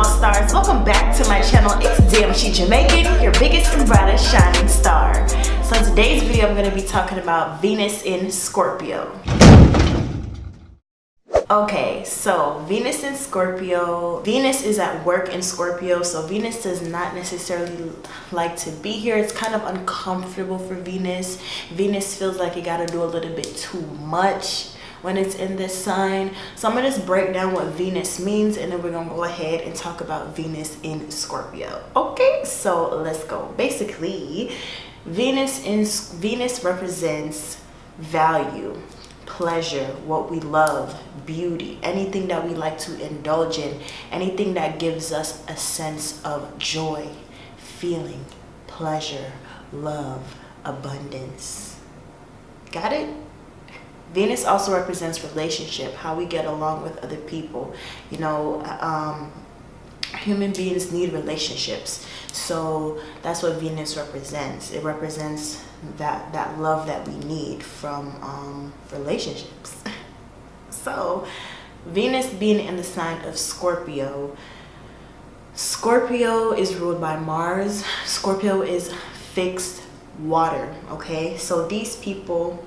stars, welcome back to my channel. It's DAMNSHEJAMAICAN, your biggest and brightest shining star. So in today's video I'm going to be talking about Venus in Scorpio. Okay, so Venus in Scorpio. Venus is at work in Scorpio, so Venus does not necessarily like to be here. It's kind of uncomfortable for Venus. Venus feels like you gotta do a little bit too much when it's in this sign. So I'm gonna just break down what Venus means, and then we're gonna go ahead and talk about Venus in Scorpio. Okay, so let's go. Basically, Venus represents value, pleasure, what we love, beauty, anything that we like to indulge in, anything that gives us a sense of joy, feeling, pleasure, love, abundance. Got it? Venus also represents relationship, how we get along with other people. You know, human beings need relationships, so that's what Venus represents. It represents that love that we need from relationships. So Venus being in the sign of Scorpio, Scorpio is ruled by Mars. Scorpio is fixed water. Okay, so these people,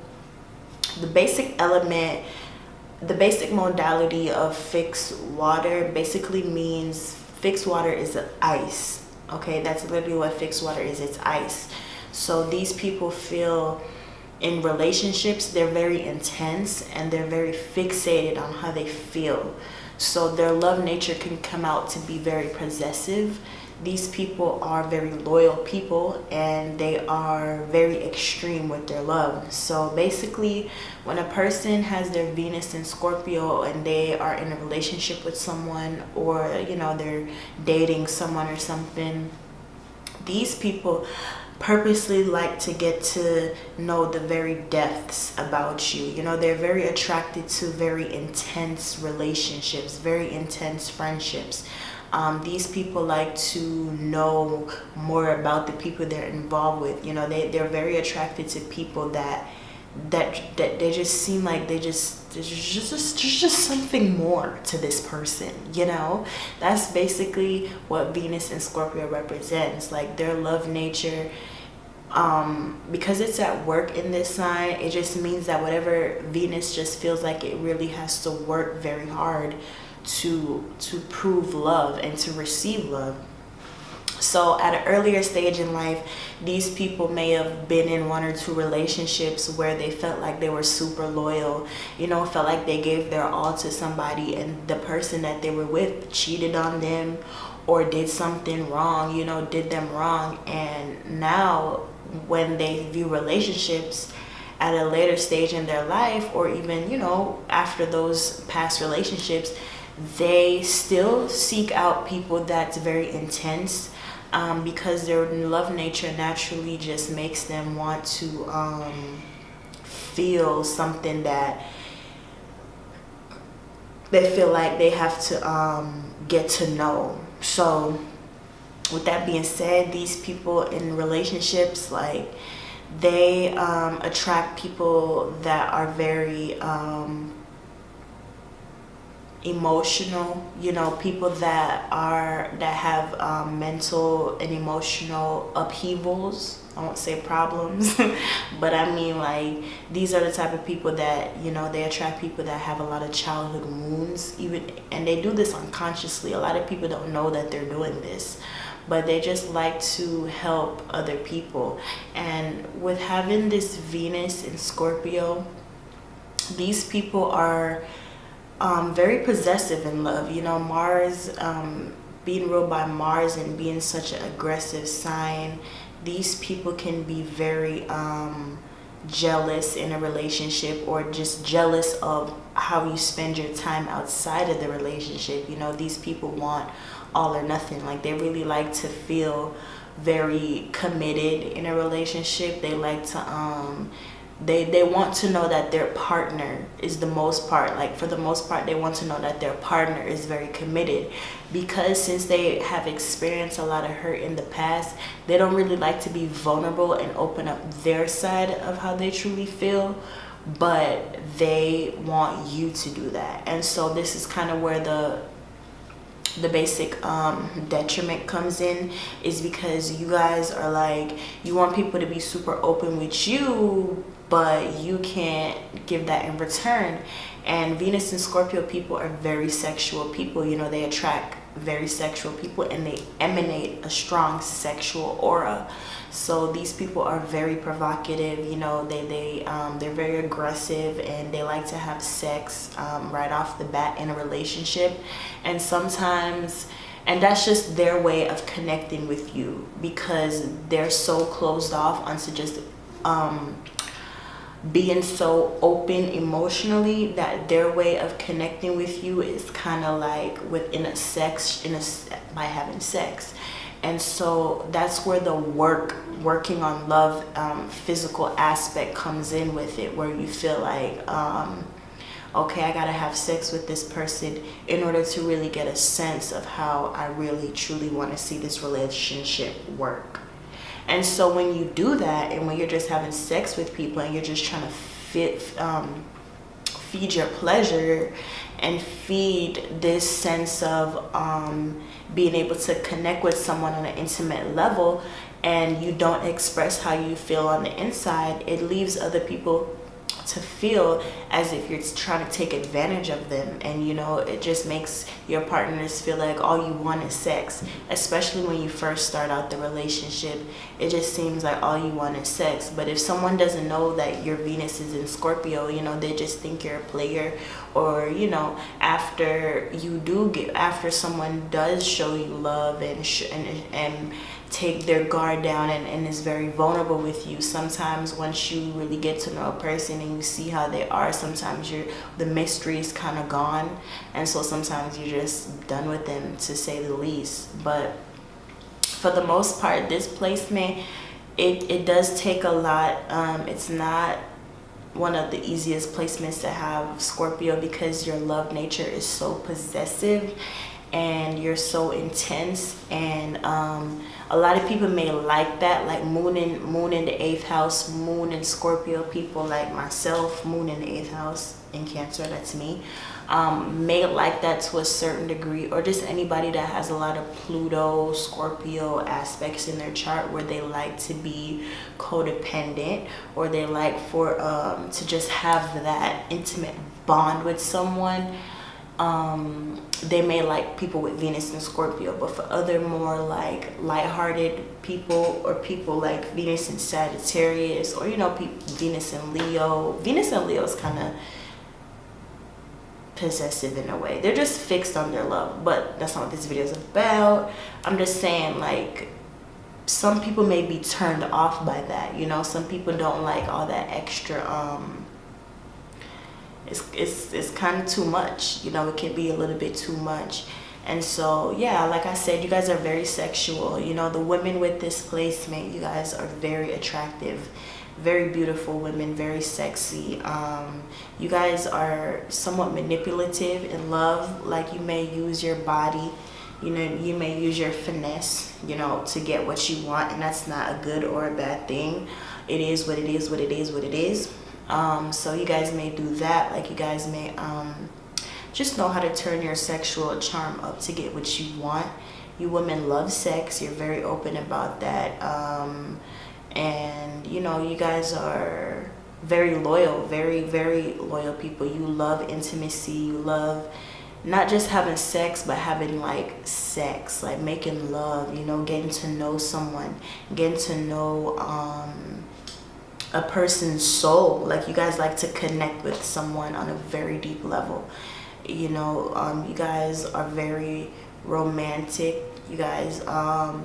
the basic element, the basic modality of fixed water basically means fixed water is ice. Okay, that's literally what fixed water is. It's ice. So these people feel in relationships, they're very intense and they're very fixated on how they feel. So their love nature can come out to be very possessive. These people are very loyal people and they are very extreme with their love. So basically, when a person has their Venus in Scorpio and they are in a relationship with someone, or you know, they're dating someone or something, these people purposely like to get to know the very depths about you. You know, they're very attracted to very intense relationships, very intense friendships. These people like to know more about the people they're involved with. You know, they're very attracted to people that they just seem like there's just something more to this person. You know, that's basically what Venus and Scorpio represents. Like their love nature, because it's at work in this sign, it just means that whatever Venus just feels like it really has to work very hard to prove love and to receive love. So at an earlier stage in life, these people may have been in one or two relationships where they felt like they were super loyal, you know, felt like they gave their all to somebody, and the person that they were with cheated on them or did something wrong, you know, did them wrong. And now when they view relationships at a later stage in their life, or even, you know, after those past relationships, they still seek out people that's very intense, because their love nature naturally just makes them want to feel something that they feel like they have to get to know. So with that being said, these people in relationships, like they attract people that are very emotional, you know, people that have mental and emotional upheavals. I won't say problems, but I mean, like, these are the type of people that, you know, they attract people that have a lot of childhood wounds, even, and they do this unconsciously. A lot of people don't know that they're doing this, but they just like to help other people. And with having this Venus in Scorpio, these people are very possessive in love. You know, Mars, being ruled by Mars and being such an aggressive sign, these people can be very jealous in a relationship, or just jealous of how you spend your time outside of the relationship. You know, these people want all or nothing. Like, they really like to feel very committed in a relationship. They like to they want to know that their partner is, the most part, like for the most part, they want to know that their partner is very committed, because since they have experienced a lot of hurt in the past, they don't really like to be vulnerable and open up their side of how they truly feel. but they want you to do that. And so this is kind of where the basic detriment comes in is because you guys are like, you want people to be super open with you, but you can't give that in return. And Venus and Scorpio people are very sexual people. You know, they attract very sexual people and they emanate a strong sexual aura. So these people are very provocative. You know, they're very aggressive, and they like to have sex right off the bat in a relationship. And sometimes, and that's just their way of connecting with you, because they're so closed off onto just being so open emotionally, that their way of connecting with you is kind of like within a sex, by having sex. And so that's where the working on love, physical aspect comes in with it, where you feel like, okay, I gotta have sex with this person in order to really get a sense of how I really truly want to see this relationship work. And so when you do that, and when you're just having sex with people and you're just trying to feed your pleasure and feed this sense of being able to connect with someone on an intimate level, and you don't express how you feel on the inside, it leaves other people to feel as if you're trying to take advantage of them. And you know, it just makes your partners feel like all you want is sex, especially when you first start out the relationship. It just seems like all you want is sex. But if someone doesn't know that your Venus is in Scorpio, you know, they just think you're a player. Or you know, after someone does show you love and take their guard down and is very vulnerable with you, sometimes once you really get to know a person and you see how they are, sometimes the mystery is kind of gone, and so sometimes you're just done with them, to say the least. But for the most part, this placement, it does take a lot. It's not one of the easiest placements to have, Scorpio, because your love nature is so possessive and you're so intense. And a lot of people may like that, like moon in the 8th house, moon in Scorpio people like myself, moon in the 8th house in Cancer, that's me, may like that to a certain degree, or just anybody that has a lot of Pluto, Scorpio aspects in their chart, where they like to be codependent, or they like to just have that intimate bond with someone. They may like people with Venus and Scorpio. But for other more like lighthearted people, or people like Venus and Sagittarius, or you know, Venus and Leo is kind of possessive in a way. They're just fixed on their love, but that's not what this video is about. I'm just saying, like, some people may be turned off by that, you know. Some people don't like all that extra it's kind of too much, you know. It can be a little bit too much. And so yeah, like I said, you guys are very sexual. You know, the women with this placement, you guys are very attractive, very beautiful women, very sexy. You guys are somewhat manipulative in love. Like, you may use your body, you know, you may use your finesse, you know, to get what you want, and that's not a good or a bad thing. It is what it is, what it is, what it is. So you guys may do that. Like, you guys may just know how to turn your sexual charm up to get what you want. You women love sex. You're very open about that. And you know, you guys are very loyal, very, very loyal people. You love intimacy. You love not just having sex, but having like sex, like making love, you know, getting to know someone, getting to know a person's soul. Like, you guys like to connect with someone on a very deep level. You know, you guys are very romantic. You guys are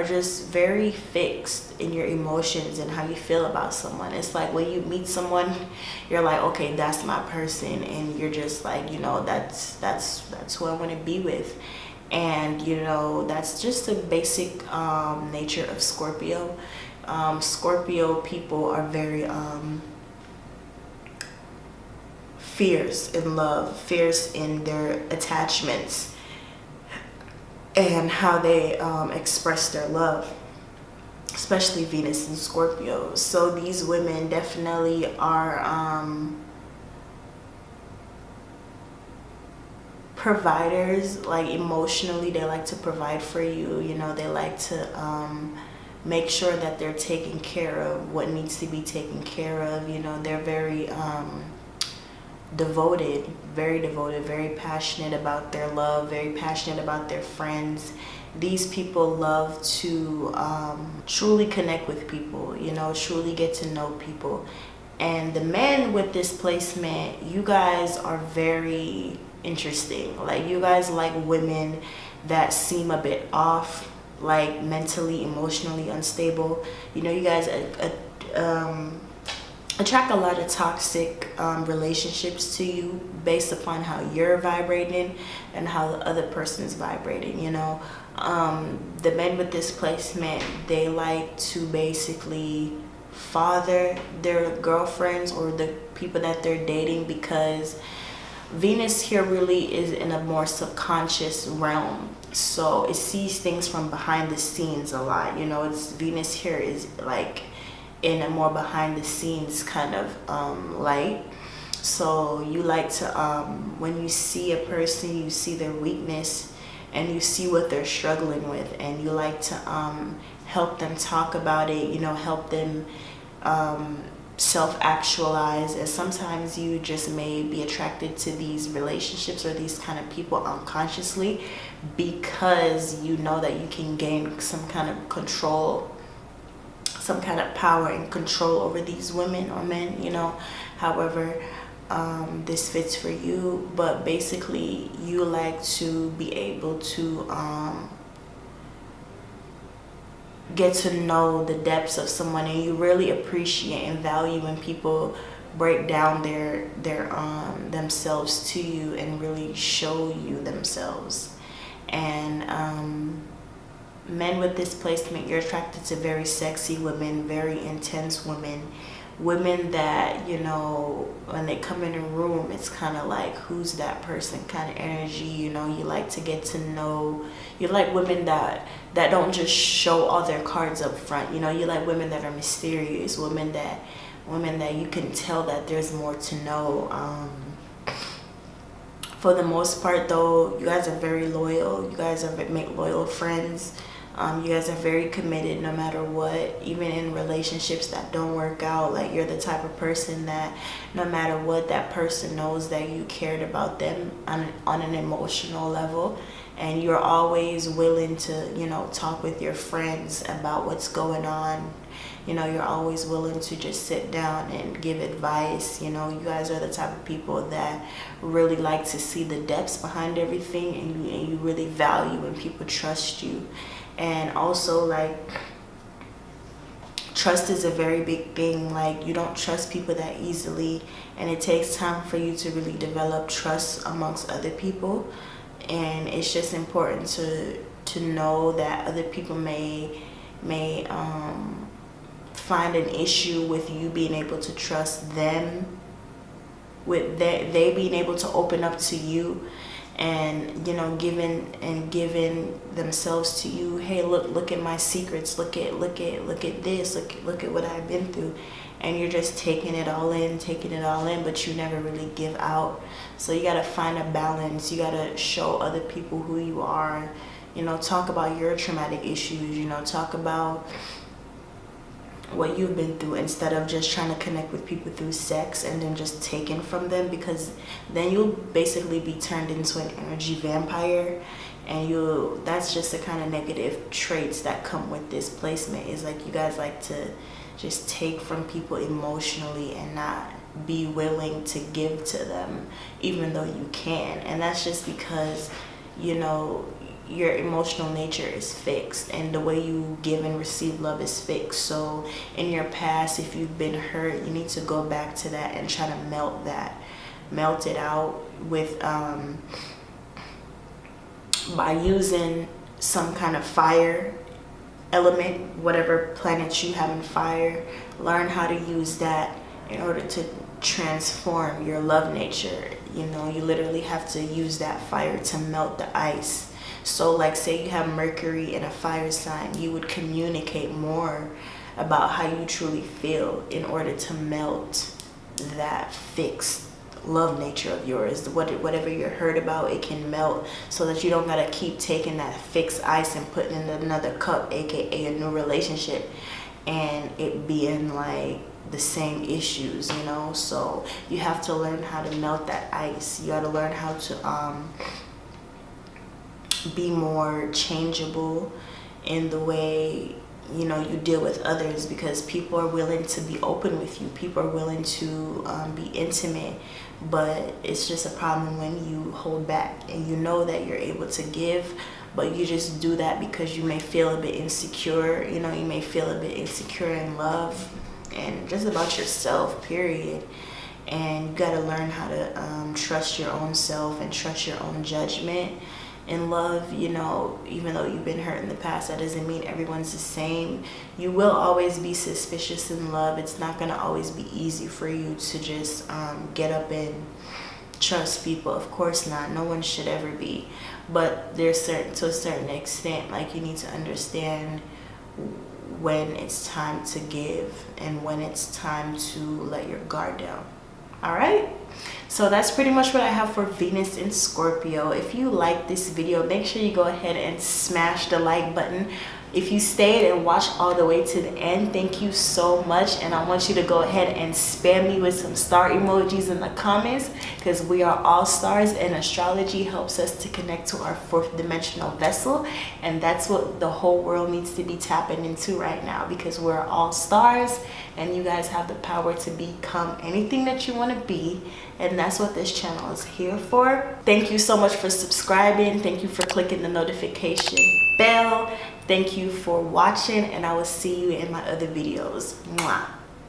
just very fixed in your emotions and how you feel about someone. It's like when you meet someone, you're like, okay, that's my person, and you're just like, you know, that's who I want to be with. And you know, that's just the basic nature of Scorpio. Scorpio people are very fierce in love, fierce in their attachments and how they express their love, especially Venus and Scorpio. So these women definitely are providers. Like emotionally, they like to provide for you. You know, they like to make sure that they're taking care of what needs to be taken care of. You know, they're very devoted, very passionate about their love, very passionate about their friends. These people love to truly connect with people, you know, truly get to know people. And the men with this placement, you guys are very interesting. Like, you guys like women that seem a bit off, like mentally, emotionally unstable. You know, you guys attract a lot of toxic relationships to you based upon how you're vibrating and how the other person's vibrating. You know, the men with this placement, they like to basically father their girlfriends or the people that they're dating, because Venus here really is in a more subconscious realm, so it sees things from behind the scenes a lot. You know, it's Venus here is like in a more behind the scenes kind of light. So you like to when you see a person, you see their weakness and you see what they're struggling with, and you like to help them talk about it, you know, help them self-actualize. And sometimes you just may be attracted to these relationships or these kind of people unconsciously because you know that you can gain some kind of control, some kind of power and control over these women or men, you know, however this fits for you. But basically you like to be able to get to know the depths of someone, and you really appreciate and value when people break down their themselves to you and really show you themselves. And men with this placement, you're attracted to very sexy women, very intense women that, you know, when they come in a room, it's kind of like, who's that person kind of energy. You know, you like to get to know, you like women that don't just show all their cards up front. You know, you like women that are mysterious, women that you can tell that there's more to know. For the most part though, you guys are very loyal. You guys make loyal friends. You guys are very committed no matter what, even in relationships that don't work out. Like, you're the type of person that no matter what, that person knows that you cared about them on an emotional level, and you're always willing to, you know, talk with your friends about what's going on. You know, you're always willing to just sit down and give advice. You know, you guys are the type of people that really like to see the depths behind everything, and you really value when people trust you. And also, like, trust is a very big thing. Like, you don't trust people that easily, and it takes time for you to really develop trust amongst other people. And it's just important to know that other people may find an issue with you being able to trust them, with they being able to open up to you, and, you know, giving themselves to you. Hey, look at my secrets, look at this, look at what I've been through. And you're just taking it all in, but you never really give out. So you got to find a balance. You got to show other people who you are. You know, talk about your traumatic issues, you know, talk about what you've been through, instead of just trying to connect with people through sex and then just taking from them, because then you'll basically be turned into an energy vampire. And that's just the kind of negative traits that come with this placement. Is like, you guys like to just take from people emotionally and not be willing to give to them, even though you can. And that's just because, you know, your emotional nature is fixed, and the way you give and receive love is fixed. So in your past, if you've been hurt, you need to go back to that and try to melt it out with by using some kind of fire element, whatever planet you have in fire. Learn how to use that in order to transform your love nature. You know, you literally have to use that fire to melt the ice. So, like, say you have Mercury in a fire sign, you would communicate more about how you truly feel in order to melt that fixed love nature of yours. Whatever you're hurt about, it can melt, so that you don't gotta keep taking that fixed ice and putting in another cup, aka a new relationship, and it being like the same issues, you know. So you have to learn how to melt that ice. You got to learn how to be more changeable in the way, you know, you deal with others, because people are willing to be open with you, people are willing to be intimate, but it's just a problem when you hold back and you know that you're able to give, but you just do that because you may feel a bit insecure. You know, you may feel a bit insecure in love and just about yourself, period. And you got to learn how to trust your own self and trust your own judgment in love. You know, even though you've been hurt in the past, that doesn't mean everyone's the same. You will always be suspicious in love. It's not going to always be easy for you to just get up and trust people. Of course not. No one should ever be. But there's to a certain extent, like, you need to understand when it's time to give and when it's time to let your guard down. All right, so that's pretty much what I have for Venus in Scorpio. If you like this video, make sure you go ahead and smash the like button. If you stayed and watched all the way to the end, thank you so much. And I want you to go ahead and spam me with some star emojis in the comments, because we are all stars, and astrology helps us to connect to our fourth dimensional vessel. And that's what the whole world needs to be tapping into right now, because we're all stars and you guys have the power to become anything that you want to be. And that's what this channel is here for. Thank you so much for subscribing. Thank you for clicking the notification bell. Thank you for watching, and I will see you in my other videos. Mwah.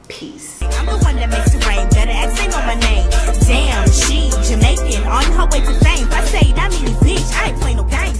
Peace. I'm the one that makes it rain. Better ask, ain't on my name. Damn, she Jamaican on her way to fame. If I say that means bitch, I ain't playing no game.